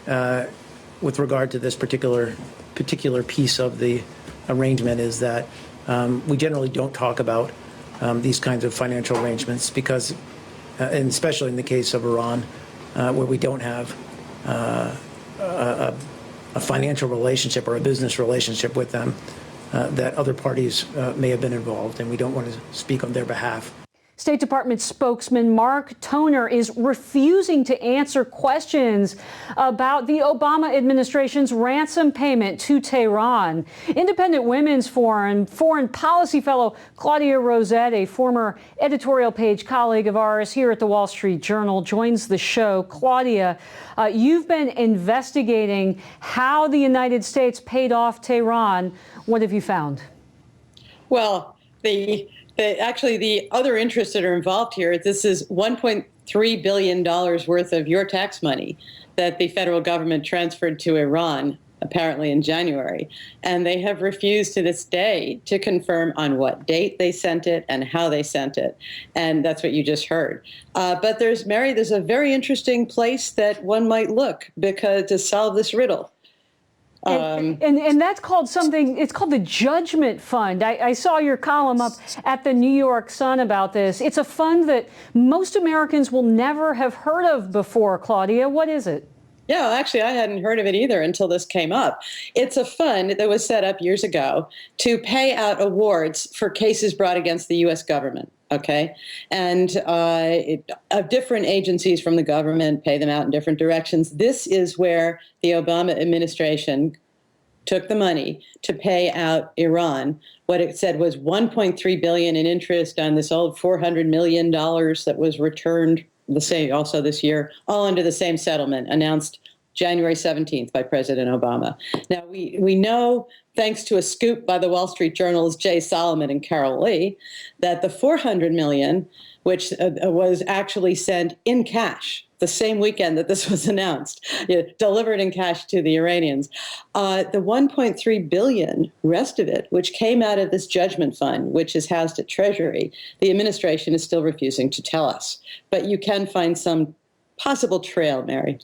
with regard to this particular piece of the arrangement is that we generally don't talk about these kinds of financial arrangements because, and especially in the case of Iran, where we don't have a financial relationship or a business relationship with them, that other parties may have been involved, and we don't want to speak on their behalf. State Department spokesman Mark Toner is refusing to answer questions about the Obama administration's ransom payment to Tehran. Independent Women's Forum foreign policy fellow Claudia Rosett, a former editorial page colleague of ours here at the Wall Street Journal, joins the show. Claudia, you've been investigating how the United States paid off Tehran. What have you found? Well, actually, the other interests that are involved here, this is $1.3 billion worth of your tax money that the federal government transferred to Iran, apparently in January. And they have refused to this day to confirm on what date they sent it and how they sent it. And that's what you just heard. But there's a very interesting place that one might look to solve this riddle. And that's called something, it's called the Judgement Fund. I saw your column up at the New York Sun about this. It's a fund that most Americans will never have heard of before, Claudia. What is it? Yeah, actually, I hadn't heard of it either until this came up. It's a fund that was set up years ago to pay out awards for cases brought against the U.S. government. Okay, and different agencies from the government pay them out in different directions. This is where the Obama administration took the money to pay out Iran. What it said was $1.3 billion in interest on this old $400 million that was returned the same also this year, all under the same settlement announced January 17th by President Obama. Now, we know, thanks to a scoop by the Wall Street Journal's Jay Solomon and Carol Lee, that the $400 million, which was actually sent in cash the same weekend that this was announced, delivered in cash to the Iranians, the $1.3 billion, rest of it, which came out of this Judgement Fund, which is housed at Treasury, the administration is still refusing to tell us. But you can find some possible trail, Mary.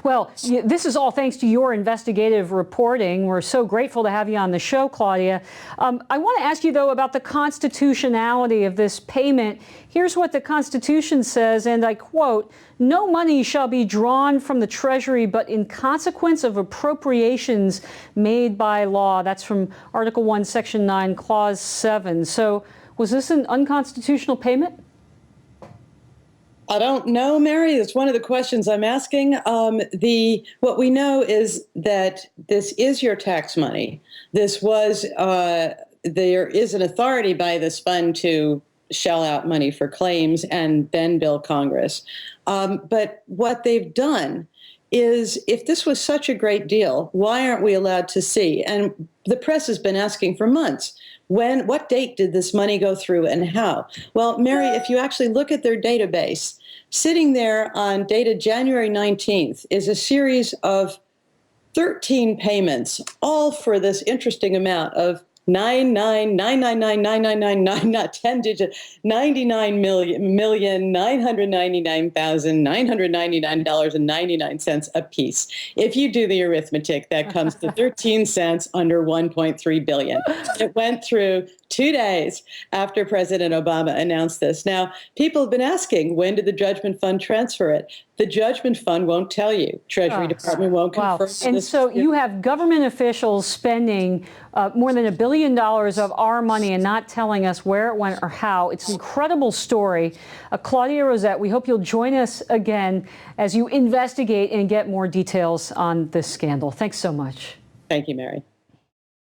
Well, this is all thanks to your investigative reporting. We're so grateful to have you on the show, Claudia. I want to ask you, though, about the constitutionality of this payment. Here's what the Constitution says, and I quote, "No money shall be drawn from the Treasury but in consequence of appropriations made by law." That's from Article 1, Section 9, Clause 7. So was this an unconstitutional payment? I don't know, Mary. It's one of the questions I'm asking. What we know is that this is your tax money. This was, there is an authority by this fund to shell out money for claims and then bill Congress. But what they've done is, if this was such a great deal, why aren't we allowed to see? And the press has been asking for months. What date did this money go through and how? Well, Mary, if you actually look at their database, sitting there on dated January 19th is a series of 13 payments, all for this interesting amount of 10-digit, $99,999,999.99 a piece. If you do the arithmetic, that comes to 13 cents under 1.3 billion. It went through 2 days after President Obama announced this. Now, people have been asking, when did the Judgement Fund transfer it? The Judgement Fund won't tell you. Treasury Department won't confirm. And so you have government officials spending more than $1 billion of our money and not telling us where it went or how. It's an incredible story. Claudia Rosett, we hope you'll join us again as you investigate and get more details on this scandal. Thanks so much. Thank you, Mary.